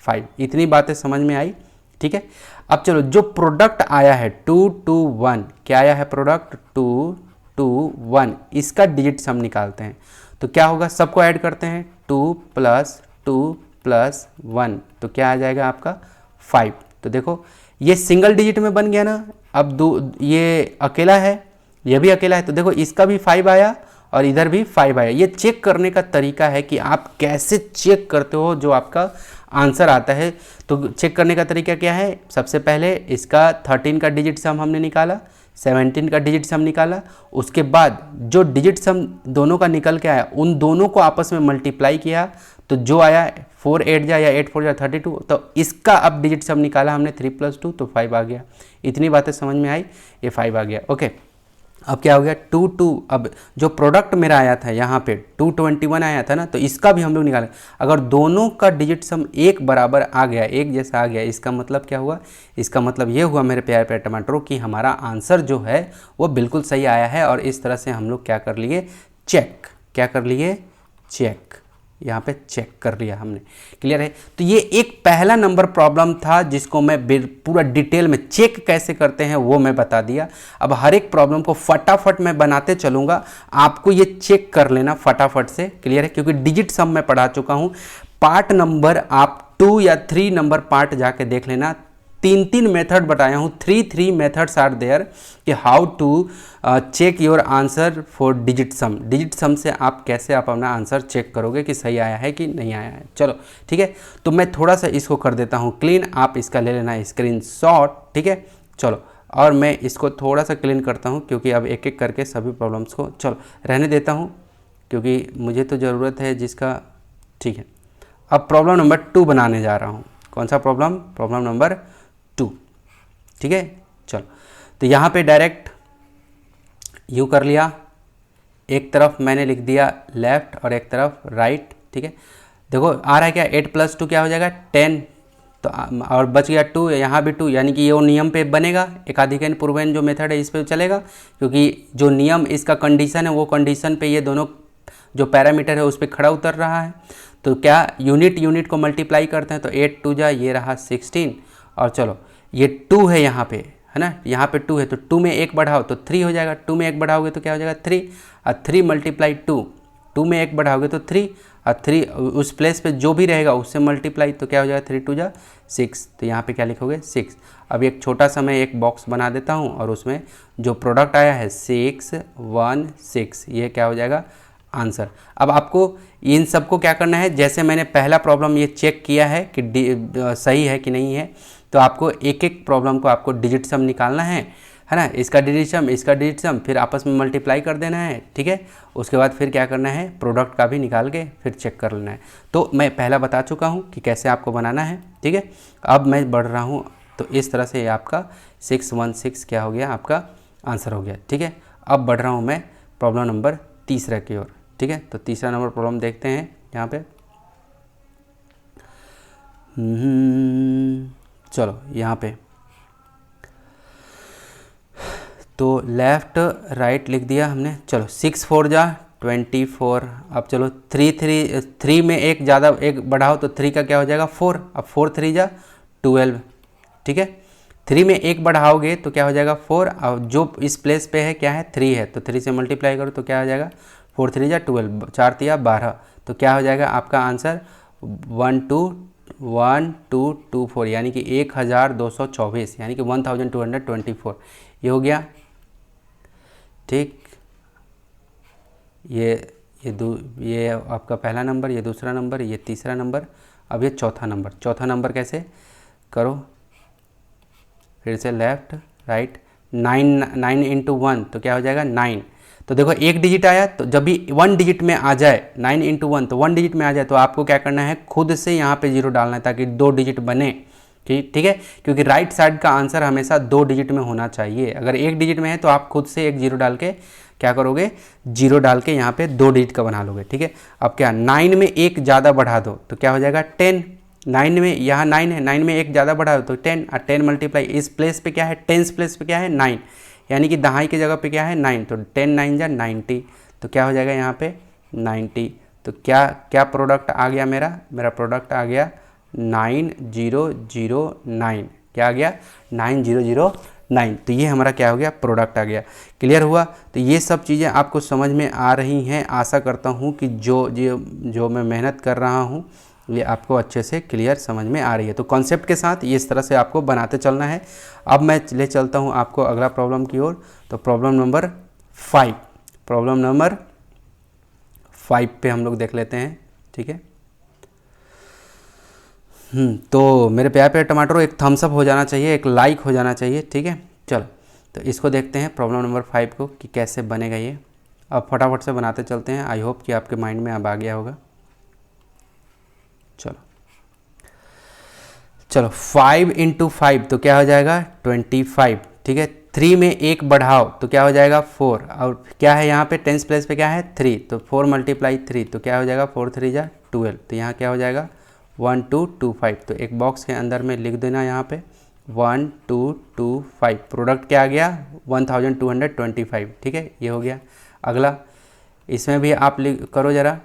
5। इतनी बातें समझ में आई, ठीक है। अब चलो, जो प्रोडक्ट आया है 2 2 1, क्या आया है प्रोडक्ट, 2 2 1, इसका डिजिट सम निकालते हैं। तो क्या होगा, सबको ऐड करते हैं, 2 + 2 + 1, तो क्या आ जाएगा आपका 5। तो देखो ये सिंगल डिजिट में बन गया ना। अब ये अकेला है, ये भी अकेला है, तो देखो इसका भी 5 आया और इधर भी 5 आया। ये चेक करने का तरीका है कि आप कैसे चेक करते हो जो आपका आंसर आता है। तो चेक करने का तरीका क्या है, सबसे पहले इसका 13 का डिजिट सम हमने निकाला, 17 का डिजिट सम निकाला, उसके बाद जो डिजिट सम दोनों का निकल के आया उन दोनों को आपस में मल्टीप्लाई किया, तो जो आया 4 8 जा या 8 4 जा 32, तो इसका अब डिजिट सम निकाला हमने 3 + 2, तो 5 आ गया। इतनी बातें समझ में आई, ये 5 आ गया। ओके, अब क्या हो गया 2 अब जो प्रोडक्ट मेरा आया था यहाँ पे 221 आया था ना, तो इसका भी हम लोग निकालें। अगर दोनों का डिजिट सम एक बराबर आ गया, एक जैसा आ गया, इसका मतलब क्या हुआ, इसका मतलब ये हुआ मेरे प्यारे प्यारे टमाटरों कि हमारा आंसर जो है वो बिल्कुल सही आया है। और इस तरह से हम लोग क्या कर लिए, चेक, क्या कर लिए, चेक, यहाँ पे चेक कर लिया हमने। क्लियर है। तो ये एक पहला नंबर प्रॉब्लम था जिसको मैं पूरा डिटेल में चेक कैसे करते हैं वो मैं बता दिया। अब हर एक प्रॉब्लम को फटाफट मैं बनाते चलूँगा, आपको ये चेक कर लेना फटाफट से। क्लियर है, क्योंकि डिजिट सम मैं पढ़ा चुका हूँ। पार्ट नंबर आप 2 या 3 नंबर पार्ट जाके देख लेना। 3 मेथड बताया हूँ, 3 मेथड्स आर देयर कि how to check your answer for digit sum. Digit sum से आप कैसे आप अपना आंसर चेक करोगे कि सही आया है कि नहीं आया है। चलो ठीक है, तो मैं थोड़ा सा इसको कर देता हूँ क्लीन, आप इसका ले लेना स्क्रीनशॉट। ठीक है, चलो, और मैं इसको थोड़ा सा क्लीन करता हूँ क्योंकि अब एक एक करके सभी प्रॉब्लम्स को चलो रहने देता हूँ क्योंकि मुझे तो ज़रूरत है जिसका। ठीक है, अब प्रॉब्लम नंबर 2 बनाने जा रहा हूँ। कौन सा प्रॉब्लम, प्रॉब्लम नंबर 2। ठीक है, चलो, तो यहाँ पे डायरेक्ट यूँ कर लिया, एक तरफ मैंने लिख दिया लेफ्ट और एक तरफ राइट। ठीक है, देखो आ रहा है क्या, 8 + 2 क्या हो जाएगा 10, तो और बच गया 2, यहाँ भी 2, यानी कि ये वो नियम पे बनेगा, एकाधिकरण पूर्वैन जो मेथड है इस पे चलेगा, क्योंकि जो नियम इसका कंडीशन है वो कंडीशन पे ये दोनों जो पैरामीटर है उस पर खड़ा उतर रहा है। तो क्या यूनिट को मल्टीप्लाई करते हैं, तो 8 2 जा, ये रहा 16, और चलो ये 2 है यहाँ पे, है ना, यहाँ पे 2 है, तो 2 में 1 बढ़ाओ तो 3 हो जाएगा, 2 में 1 बढ़ाओगे तो क्या हो जाएगा 3, और 3 × 2, 2 में 1 बढ़ाओगे तो 3, और 3 उस प्लेस पे जो भी रहेगा उससे मल्टीप्लाई, तो क्या हो जाएगा 3 2 जा 6, तो यहाँ पे क्या लिखोगे 6। अब एक छोटा सा मैं एक बॉक्स बना देता हूँ और उसमें जो प्रोडक्ट आया है 6 1 6, ये क्या हो जाएगा आंसर। अब आपको इन सबको क्या करना है, जैसे मैंने पहला प्रॉब्लम ये चेक किया है कि सही है कि नहीं है, तो आपको एक एक प्रॉब्लम को आपको डिजिट सम निकालना है ना, इसका डिजिट सम, इसका डिजिट सम, फिर आपस में मल्टीप्लाई कर देना है। ठीक है, उसके बाद फिर क्या करना है, प्रोडक्ट का भी निकाल के फिर चेक कर लेना है। तो मैं पहला बता चुका हूँ कि कैसे आपको बनाना है। ठीक है, अब मैं बढ़ रहा हूँ, तो इस तरह से आपका 616 क्या हो गया, आपका आंसर हो गया। ठीक है, अब बढ़ रहा हूँ मैं प्रॉब्लम नंबर 3 की ओर। ठीक है, तो तीसरा नंबर प्रॉब्लम देखते हैं यहाँ पे। चलो यहाँ पे तो लेफ़्ट राइट लिख दिया हमने। चलो 6 4 जा 24, अब चलो 3 में एक ज़्यादा एक बढ़ाओ तो 3 का क्या हो जाएगा 4, अब 4 3 जा 12। ठीक है, 3 में एक बढ़ाओगे तो क्या हो जाएगा 4, अब जो इस प्लेस पे है क्या है 3 है, तो 3 से मल्टीप्लाई करो तो क्या हो जाएगा 4 3 जा 12, 4 3 12, तो क्या हो जाएगा आपका आंसर 1224, यानी कि 1224, यानी कि 1224 ये हो गया। ठीक, ये आपका पहला नंबर, ये दूसरा नंबर, ये तीसरा नंबर, अब ये चौथा नंबर। चौथा नंबर कैसे करो, फिर से लेफ़्ट राइट, 9 × 1 तो क्या हो जाएगा 9। तो देखो एक डिजिट आया, तो जब भी 1 डिजिट में आ जाए 9 × 1, तो 1 डिजिट में आ जाए तो आपको क्या करना है, खुद से यहाँ पे 0 डालना है ताकि 2 डिजिट बने। ठीक है, क्योंकि राइट साइड का आंसर हमेशा 2 डिजिट में होना चाहिए। अगर 1 डिजिट में है तो आप खुद से एक 0 डाल के क्या करोगे, 0 डाल के यहाँ पे 2 डिजिट का बना लोगे। ठीक है, अब क्या 9 में एक ज़्यादा बढ़ा दो तो क्या हो जाएगा 10, 9 में यहाँ 9 है, 9 में एक ज़्यादा बढ़ा दो तो 10, और 10 मल्टीप्लाई इस प्लेस पे क्या है, टेंस प्लेस पे क्या है 9, यानी कि दहाई की जगह पे क्या है 9, तो 10 9 जा 90, तो क्या हो जाएगा यहाँ पे 90। तो क्या प्रोडक्ट आ गया, मेरा प्रोडक्ट आ गया 9009, क्या आ गया 9009। तो ये हमारा क्या हो गया, प्रोडक्ट आ गया। क्लियर हुआ। तो ये सब चीज़ें आपको समझ में आ रही हैं। आशा करता हूँ कि जो मैं मेहनत कर रहा हूँ ये आपको अच्छे से क्लियर समझ में आ रही है। तो कॉन्सेप्ट के साथ ये इस तरह से आपको बनाते चलना है। अब मैं ले चलता हूँ आपको अगला प्रॉब्लम की ओर। तो प्रॉब्लम नंबर 5 पे हम लोग देख लेते हैं। ठीक है, तो मेरे प्यारे प्यारे टमाटरों एक थम्स अप हो जाना चाहिए, एक लाइक हो जाना चाहिए। ठीक है, चलो तो इसको देखते हैं प्रॉब्लम नंबर 5 को कि कैसे बनेगा ये। अब फटाफट से बनाते चलते हैं। आई होप कि आपके माइंड में अब आ गया होगा। चलो 5 × 5 तो क्या हो जाएगा 25। ठीक है, 3 में 1 बढ़ाओ तो क्या हो जाएगा 4, और क्या है यहाँ पे टेंस प्लेस पे क्या है 3, तो 4 मल्टीप्लाई 3 तो क्या हो जाएगा 4 3 जा 12, तो यहाँ क्या हो जाएगा 1225। तो एक बॉक्स के अंदर में लिख देना यहाँ पे 1225, प्रोडक्ट क्या आ गया 1225, ठीक है, ये हो गया। अगला इसमें भी आप करो ज़रा,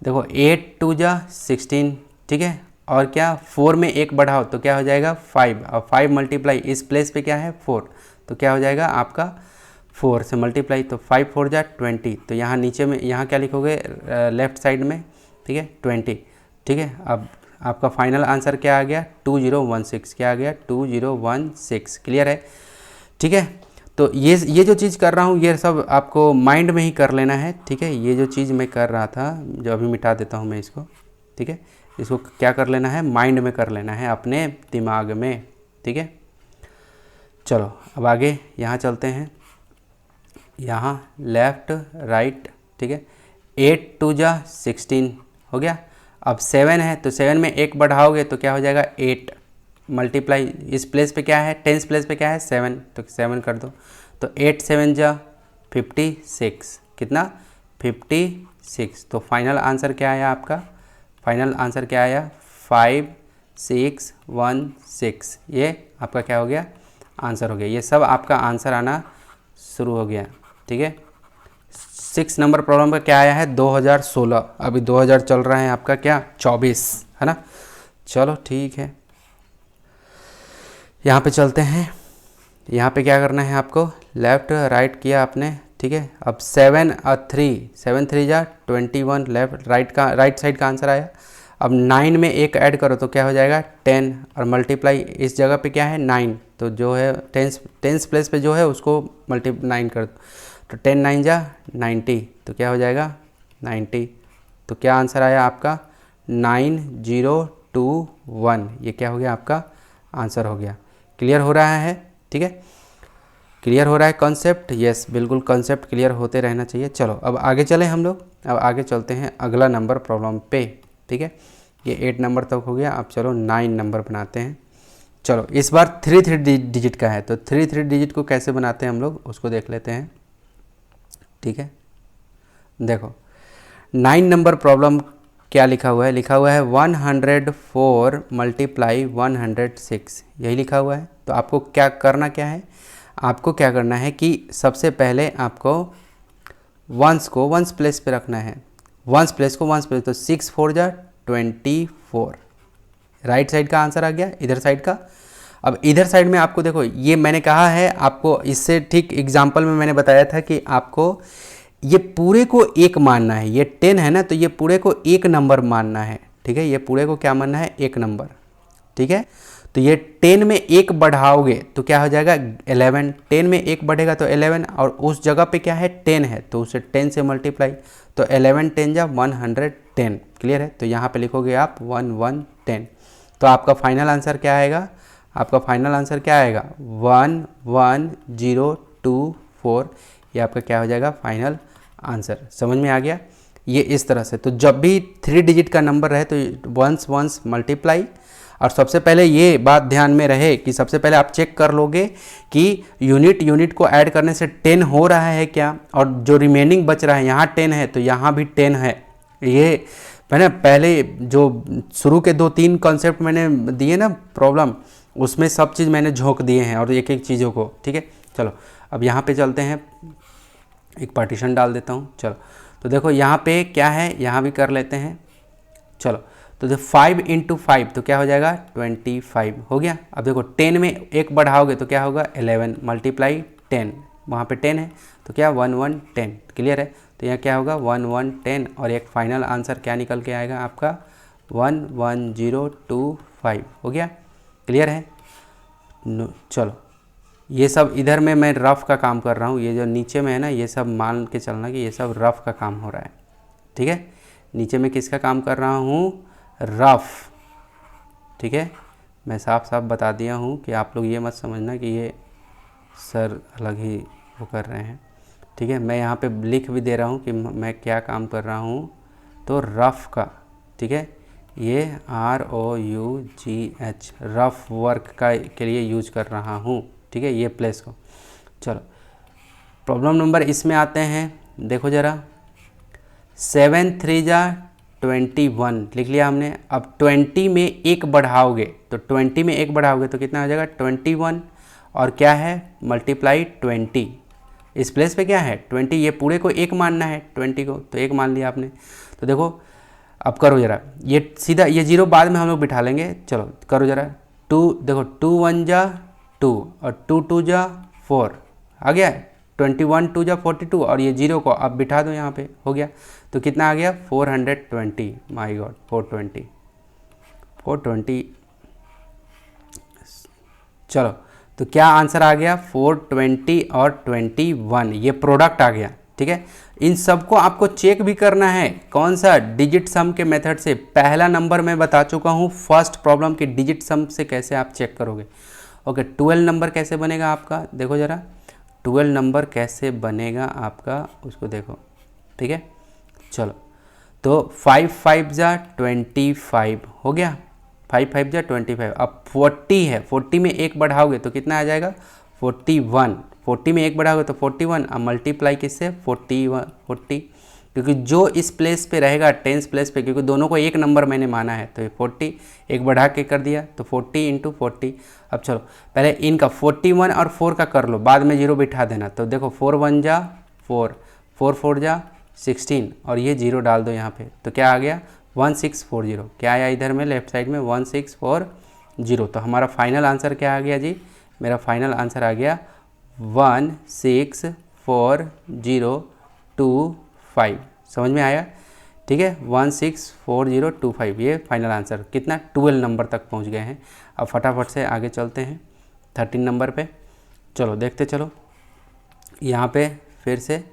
देखो 8 2 जा 16, ठीक है, और क्या 4 में 1 बढ़ाओ तो क्या हो जाएगा 5, और 5 मल्टीप्लाई इस प्लेस पे क्या है 4, तो क्या हो जाएगा आपका 4 से मल्टीप्लाई, तो 5 4 जा 20, तो यहाँ नीचे में यहाँ क्या लिखोगे लेफ्ट साइड में, ठीक है 20, ठीक है। अब आपका फाइनल आंसर क्या आ गया 2016, क्या आ गया 2016, क्लियर है, ठीक है। तो ये जो चीज़ कर रहा हूँ ये सब आपको माइंड में ही कर लेना है, ठीक है। ये जो चीज़ मैं कर रहा था, जो अभी मिटा देता हूँ मैं इसको, ठीक है, इसको क्या कर लेना है माइंड में कर लेना है, अपने दिमाग में, ठीक है। चलो अब आगे यहाँ चलते हैं, यहाँ लेफ़्ट राइट, ठीक है, 8 2 जा 16 हो गया। अब 7 है तो 7 में 1 बढ़ाओगे तो क्या हो जाएगा 8 मल्टीप्लाई इस प्लेस पे क्या है टेंस प्लेस पे क्या है 7, तो 7 कर दो, तो 8 7 जा 56, कितना 56। तो फाइनल आंसर क्या आया आपका, फाइनल आंसर क्या आया 5616, ये आपका क्या हो गया आंसर हो गया। ये सब आपका आंसर आना शुरू हो गया, ठीक है। 6 नंबर प्रॉब्लम का क्या आया है 2016, अभी 2000 चल रहा है आपका क्या 24, है ना। चलो ठीक है, यहाँ पे चलते हैं, यहाँ पे क्या करना है आपको, लेफ़्ट राइट किया आपने, ठीक है। अब 7 और 3 3 जा 21, लेफ्ट राइट का राइट साइड का आंसर आया। अब 9 में 1 ऐड करो तो क्या हो जाएगा 10, और मल्टीप्लाई इस जगह पे क्या है 9, तो जो है टेंस प्लेस पे जो है उसको 9 कर दो, तो 10 9 जा 90, तो क्या हो जाएगा 90। तो क्या आंसर आया आपका 9021, ये क्या हो गया आपका आंसर हो गया। क्लियर हो रहा है, ठीक है, क्लियर हो रहा है कॉन्सेप्ट, यस बिल्कुल कॉन्सेप्ट क्लियर होते रहना चाहिए। चलो अब आगे चलें हम लोग, अब आगे चलते हैं अगला नंबर प्रॉब्लम पे, ठीक है। ये 8 नंबर तक हो गया, अब चलो 9 नंबर बनाते हैं। चलो इस बार 3 डिजिट का है, तो 3 डिजिट को कैसे बनाते हैं हम लोग उसको देख लेते हैं, ठीक है। देखो 9 नंबर प्रॉब्लम क्या लिखा हुआ है, लिखा हुआ है 104 मल्टीप्लाई 106, यही लिखा हुआ है। तो आपको क्या करना क्या है, आपको क्या करना है कि सबसे पहले आपको वंस को वंस प्लेस पे रखना है, वंस प्लेस को वंस प्लेस, तो 6 4 जा 24, राइट साइड का आंसर आ गया इधर साइड का। अब इधर साइड में आपको देखो, ये मैंने कहा है आपको, इससे ठीक एग्जाम्पल में मैंने बताया था कि आपको ये पूरे को 1 मानना है, ये 10 है ना, तो ये पूरे को 1 नंबर मानना है, ठीक है, ये पूरे को क्या मानना है 1 नंबर, ठीक है। तो ये 10 में 1 बढ़ाओगे तो क्या हो जाएगा 11, 10 में 1 बढ़ेगा तो 11, और उस जगह पे क्या है 10 है तो उसे 10 से मल्टीप्लाई, तो 11 10 जा 110, क्लियर है। तो यहाँ पे लिखोगे आप 1110, तो आपका फाइनल आंसर क्या आएगा, आपका फाइनल आंसर क्या आएगा 11024, ये आपका क्या हो जाएगा फाइनल आंसर। समझ में आ गया, ये इस तरह से। तो जब भी 3 डिजिट का नंबर रहे तो वंस मल्टीप्लाई, और सबसे पहले ये बात ध्यान में रहे कि सबसे पहले आप चेक कर लोगे कि यूनिट को ऐड करने से 10 हो रहा है क्या, और जो रिमेनिंग बच रहा है यहाँ 10 है तो यहाँ भी 10 है। ये मैंने पहले जो शुरू के 2-3 कॉन्सेप्ट मैंने दिए ना प्रॉब्लम, उसमें सब चीज़ मैंने झोंक दिए हैं और एक एक चीज़ों को, ठीक है। चलो अब यहाँ पे चलते हैं, एक पार्टीशन डाल देता हूँ। चलो तो देखो यहाँ पे क्या है, यहाँ भी कर लेते हैं। चलो तो 5 × 5 तो क्या हो जाएगा 25 हो गया। अब देखो 10 में 1 बढ़ाओगे तो क्या होगा 11 मल्टीप्लाई 10, वहाँ पे 10 है तो क्या 1110, क्लियर है। तो यहाँ क्या होगा 1110, और एक फाइनल आंसर क्या निकल के आएगा आपका 11025 हो गया, क्लियर है। चलो ये सब इधर में मैं रफ़ का काम कर रहा हूँ, ये जो नीचे में है ना ये सब मान के चलना कि ये सब रफ़ का काम हो रहा है, ठीक है। नीचे में किसका काम कर रहा हूँ, रफ़, ठीक है। मैं साफ साफ बता दिया हूँ कि आप लोग ये मत समझना कि ये सर अलग ही वो कर रहे हैं, ठीक है। मैं यहाँ पे लिख भी दे रहा हूँ कि मैं क्या काम कर रहा हूँ, तो रफ़ का, ठीक है, ये ROUGH रफ़ वर्क का के लिए यूज कर रहा हूँ, ठीक है, ये प्लेस को। चलो प्रॉब्लम नंबर इसमें आते हैं, देखो ज़रा, 7 3 जा 21 लिख लिया हमने। अब 20 में एक बढ़ाओगे तो 20 में एक बढ़ाओगे तो कितना हो जाएगा 21, और क्या है मल्टीप्लाई 20, इस प्लेस पे क्या है 20, ये पूरे को एक मानना है 20 को, तो एक मान लिया आपने। तो देखो अब करो ज़रा, ये सीधा ये जीरो बाद में हम लोग बिठा लेंगे। चलो करो ज़रा, 2 देखो 2 1 जा 2 और 2 2 जा 4 आ गया, 21 2 जा 42 और ये जीरो को अब बिठा दो यहाँ पे, हो गया। तो कितना आ गया 420, माय गॉड 420। चलो तो क्या आंसर आ गया 420 और 21, ये प्रोडक्ट आ गया। ठीक है, इन सबको आपको चेक भी करना है कौन सा डिजिट सम के मेथड से। पहला नंबर मैं बता चुका हूँ फर्स्ट प्रॉब्लम की डिजिट सम से कैसे आप चेक करोगे। ओके 12 नंबर कैसे बनेगा आपका, देखो ज़रा 12 नंबर कैसे बनेगा आपका, उसको देखो। ठीक है, चलो तो 5 5 जा 25 हो गया, 5 5 जा 25। अब 40 है, 40 में एक बढ़ाओगे तो कितना आ जाएगा 41, 40 में एक बढ़ाओगे तो 41, अब मल्टीप्लाई किससे 40, क्योंकि जो इस प्लेस पे रहेगा टेंस प्लेस पे, क्योंकि दोनों को एक नंबर मैंने माना है, तो ये 40 एक बढ़ा के कर दिया तो 40 इंटू 40। अब चलो पहले इनका 41 और 4 का कर लो, बाद में जीरो बिठा देना। तो देखो 4 1 जा 4, 4 4 जा 16 और ये जीरो डाल दो यहाँ पे, तो क्या आ गया 1640। क्या आया इधर में लेफ्ट साइड में 1640। तो हमारा फाइनल आंसर क्या आ गया जी, मेरा फाइनल आंसर आ गया 164025। समझ में आया, ठीक है 164025, ये फाइनल आंसर कितना 12 नंबर तक पहुंच गए हैं। अब फटाफट से आगे चलते हैं 13 नंबर पे। चलो देखते चलो, यहाँ पे फिर से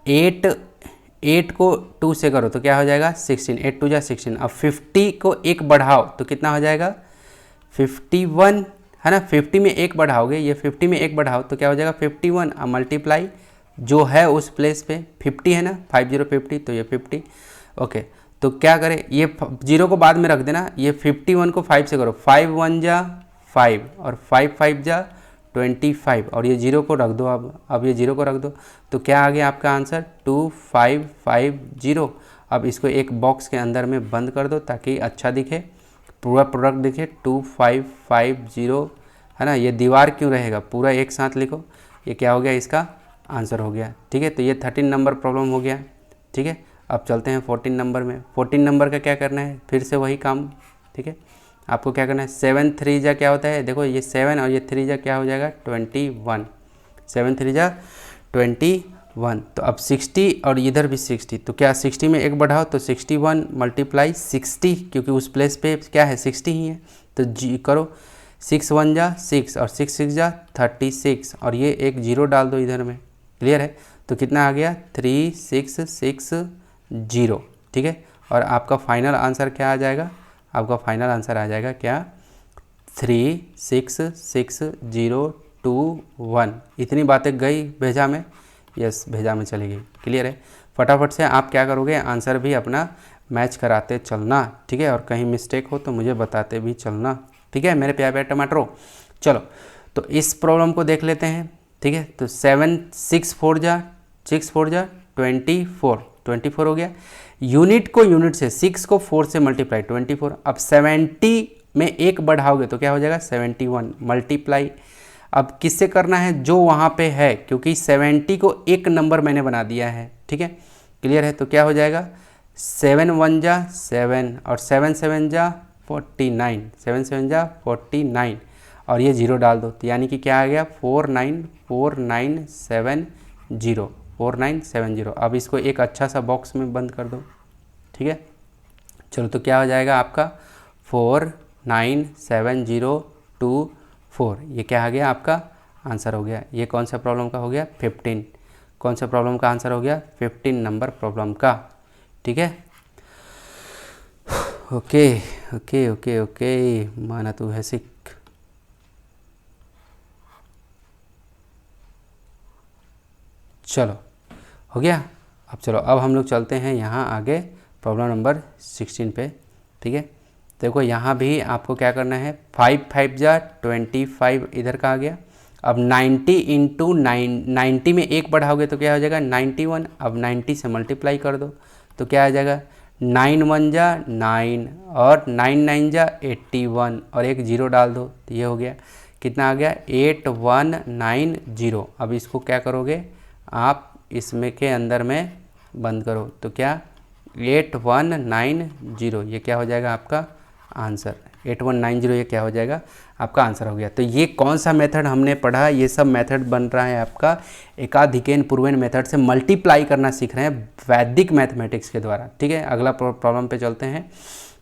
8 को 2 से करो तो क्या हो जाएगा 16, 8 2 जा 16। अब 50 को एक बढ़ाओ तो कितना हो जाएगा 51, है ना। 50 में एक बढ़ाओगे, ये 50 में एक बढ़ाओ तो क्या हो जाएगा 51, अब मल्टीप्लाई जो है उस प्लेस पे 50 है ना, 50 तो ये 50। ओके तो क्या करें, ये जीरो को बाद में रख देना, ये 51 को 5 से करो, 5 1 जा 5 और 5 5 जा 25 और ये जीरो को रख दो। अब ये जीरो को रख दो तो क्या आ गया आपका आंसर 2550। अब इसको एक बॉक्स के अंदर में बंद कर दो ताकि अच्छा दिखे, पूरा प्रोडक्ट दिखे 2550, है ना। ये दीवार क्यों रहेगा, पूरा एक साथ लिखो, ये क्या हो गया इसका आंसर हो गया। ठीक है, तो ये 13 नंबर प्रॉब्लम हो गया। ठीक है, अब चलते हैं 14 नंबर में। 14 नंबर का क्या करना है, फिर से वही काम। ठीक है, आपको क्या करना है 7 3 जा क्या होता है, देखो ये 7 और ये 3 जा क्या हो जाएगा 21, 7 3 जा 21। तो अब 60 और इधर भी 60, तो क्या 60 में एक बढ़ाओ तो 61 मल्टीप्लाई 60, क्योंकि उस प्लेस पे क्या है 60 ही है, तो जी करो 6 1 जा 6 और 6 6 जा 36 और ये एक जीरो डाल दो इधर में। क्लियर है, तो कितना आ गया 3660। ठीक है, और आपका फाइनल आंसर क्या आ जाएगा, आपका फाइनल आंसर आ जाएगा क्या 366021। इतनी बातें गई भेजा में, यस भेजा में चली गई। क्लियर है, फटाफट से आप क्या करोगे आंसर भी अपना मैच कराते चलना। ठीक है, और कहीं मिस्टेक हो तो मुझे बताते भी चलना। ठीक है मेरे प्यारे टमाटरों। चलो तो इस प्रॉब्लम को देख लेते हैं। ठीक है, तो 7 6 4 जा 24 हो गया। यूनिट को यूनिट से 6 को 4 से मल्टीप्लाई 24। अब 70 में एक बढ़ाओगे तो क्या हो जाएगा 71 मल्टीप्लाई। अब किससे करना है, जो वहाँ पे है, क्योंकि 70 को एक नंबर मैंने बना दिया है। ठीक है, क्लियर है, तो क्या हो जाएगा 7 1 जा 7 और 7 7 जा 49, 7 7 जा 49 और ये जीरो डाल दो, तो यानी कि क्या आ गया 4970। अब इसको एक अच्छा सा बॉक्स में बंद कर दो। ठीक है, चलो तो क्या हो जाएगा आपका 497024। ये क्या आ गया आपका आंसर हो गया। ये कौन सा प्रॉब्लम का हो गया 15, कौन सा प्रॉब्लम का आंसर हो गया 15 नंबर प्रॉब्लम का। ठीक है, ओके ओके ओके ओके माना तू है सिख। चलो हो गया। अब चलो अब हम लोग चलते हैं यहाँ आगे प्रॉब्लम नंबर 16 पे। ठीक है, देखो यहाँ भी आपको क्या करना है 5 5 जा 25 इधर का आ गया। अब 90 इंटू 90 में एक बढ़ाओगे तो क्या हो जाएगा 91। अब 90 से मल्टीप्लाई कर दो तो क्या आ जाएगा 9 1 जा 9 और 9 9 जा 81 और एक जीरो डाल दो तो ये हो गया कितना आ गया 8190। अब इसको क्या करोगे आप इसमें के अंदर में बंद करो तो क्या 8190 ये क्या हो जाएगा आपका आंसर। 8190 ये क्या हो जाएगा आपका आंसर हो गया। तो ये कौन सा मेथड हमने पढ़ा, ये सब मेथड बन रहा है आपका एकाधिकेन पूर्वेन मेथड से मल्टीप्लाई करना सीख रहे हैं वैदिक मैथमेटिक्स के द्वारा। ठीक है, अगला प्रॉब्लम पे चलते हैं।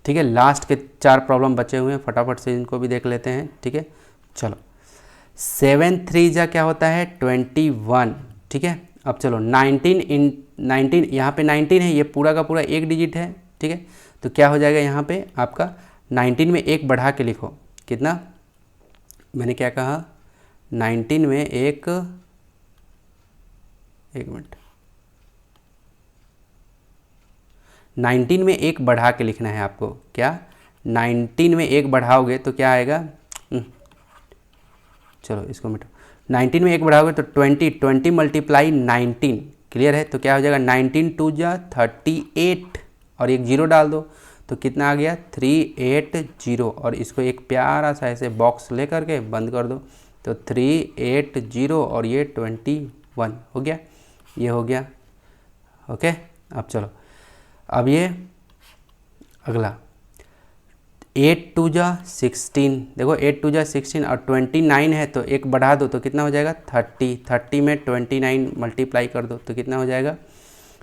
ठीक है, लास्ट के 4 प्रॉब्लम बचे हुए हैं, फटाफट से इनको भी देख लेते हैं। ठीक है, चलो 7 3 जा क्या होता है 21। ठीक है, अब चलो 19 यहाँ पे 19 है, ये पूरा का पूरा एक डिजिट है। ठीक है, तो क्या हो जाएगा यहाँ पे आपका 19 में एक बढ़ा के लिखो कितना, मैंने क्या कहा 19 में एक मिनट 19 में एक बढ़ा के लिखना है आपको। क्या 19 में एक बढ़ाओगे तो क्या आएगा, चलो इसको मिटाओ, 19 में एक बढ़ाओगे तो 20 मल्टीप्लाई 19, क्लियर है। तो क्या हो जाएगा 19 2 जा 38 और एक जीरो डाल दो तो कितना आ गया 380 और इसको एक प्यारा सा ऐसे बॉक्स ले करके बंद कर दो तो 380 और ये 21 हो गया, ये हो गया। ओके, अब चलो अब ये अगला 8 2 जा 16, देखो 8 2 जा 16 और 29 है तो एक बढ़ा दो तो कितना हो जाएगा 30 में 29 मल्टीप्लाई कर दो तो कितना हो जाएगा,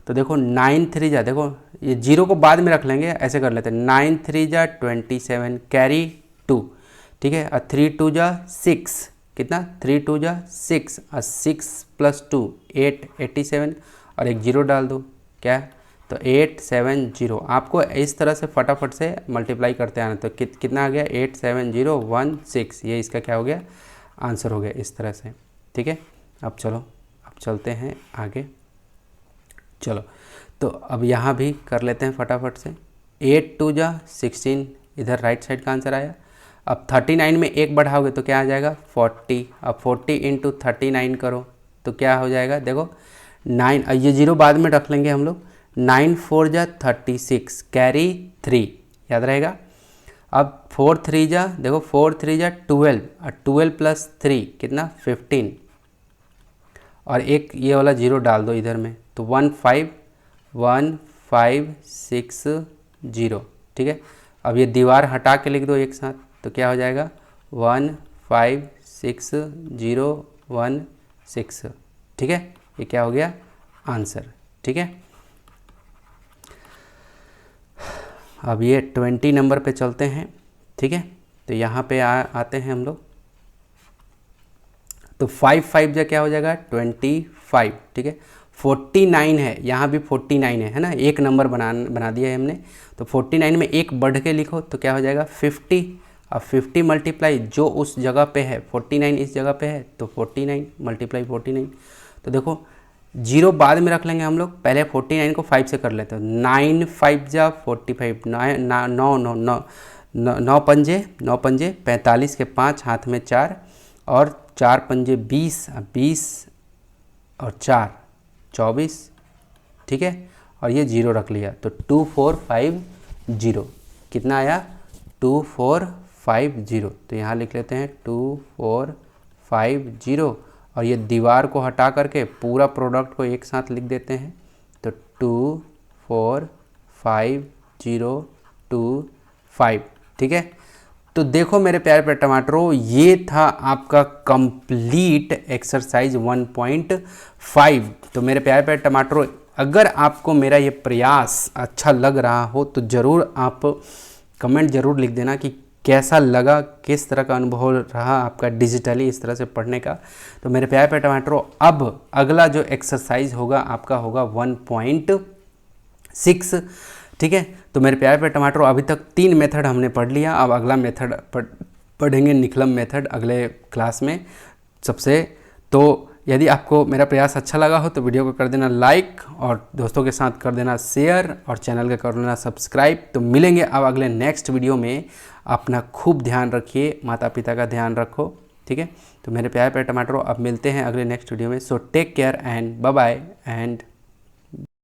तो देखो 9 3 जा, देखो ये जीरो को बाद में रख लेंगे, ऐसे कर लेते हैं 9 3 जा 27 कैरी 2। ठीक है, और 3 2 जा 6 कितना 3 2 जा 6 और 6 + 2 8 87 और एक जीरो डाल दो क्या, तो 870। आपको इस तरह से फटाफट से मल्टीप्लाई करते आना तो कितना आ गया 87016, ये इसका क्या हो गया आंसर हो गया इस तरह से। ठीक है, अब चलो अब चलते हैं आगे। चलो तो अब यहाँ भी कर लेते हैं फटाफट से। 8 2 जा 16 इधर राइट साइड का आंसर आया। अब 39 में एक बढ़ाओगे तो क्या आ जाएगा 40। अब 40 × 39 करो तो क्या हो जाएगा, देखो 9, ये जीरो बाद में रख लेंगे हम लोग। 9 4 जा 36 कैरी 3 याद रहेगा। अब 4 3 जा, देखो 4 3 जा 12 और 12 + 3 कितना 15 और एक ये वाला जीरो डाल दो इधर में तो 15156 ठीक है। अब ये दीवार हटा के लिख दो एक साथ तो क्या हो जाएगा 15601 ठीक है, ये क्या हो गया आंसर। ठीक है, अब ये 20 नंबर पे चलते हैं। ठीक है, तो यहाँ पे आते हैं हम लोग तो 5 5 जा क्या हो जाएगा 25। ठीक है, 49 है, यहाँ भी 49 है ना, एक नंबर बना दिया है हमने तो 49 में एक बढ़ के लिखो तो क्या हो जाएगा 50। अब 50 मल्टीप्लाई जो उस जगह पे है 49 इस जगह पे है तो 49 मल्टीप्लाई 49। तो देखो जीरो बाद में रख लेंगे हम लोग, पहले 49 को 5 से कर लेते हैं। 9 5 जा 45, 9 पंजे 45 के 5 हाथ में 4 और 4 पंजे 20 और 4 24। ठीक है, और ये जीरो रख लिया तो 2450 कितना आया 2450। तो यहाँ लिख लेते हैं 2450 और ये दीवार को हटा करके पूरा प्रोडक्ट को एक साथ लिख देते हैं तो 245025। ठीक है, तो देखो मेरे प्यारे प्यारे टमाटरों, ये था आपका कंप्लीट एक्सरसाइज 1.5। तो मेरे प्यारे प्यारे टमाटरों, अगर आपको मेरा ये प्रयास अच्छा लग रहा हो तो ज़रूर आप कमेंट ज़रूर लिख देना कि कैसा लगा, किस तरह का अनुभव रहा आपका डिजिटली इस तरह से पढ़ने का। तो मेरे प्यारे प्यारे टमाटरों, अब अगला जो एक्सरसाइज होगा आपका होगा 1.6। ठीक है, तो मेरे प्यारे प्यारे टमाटरों, अभी तक 3 मेथड हमने पढ़ लिया, अब अगला मेथड पढ़ेंगे निकलम मेथड अगले क्लास में सबसे। तो यदि आपको मेरा प्रयास अच्छा लगा हो तो वीडियो को कर देना लाइक और दोस्तों के साथ कर देना शेयर और चैनल को कर देना सब्सक्राइब। तो मिलेंगे अब अगले नेक्स्ट वीडियो में। अपना खूब ध्यान रखिए, माता पिता का ध्यान रखो। ठीक है। तो मेरे प्यारे प्यारे टमाटरों, अब मिलते हैं अगले नेक्स्ट वीडियो में। So take care and bye bye and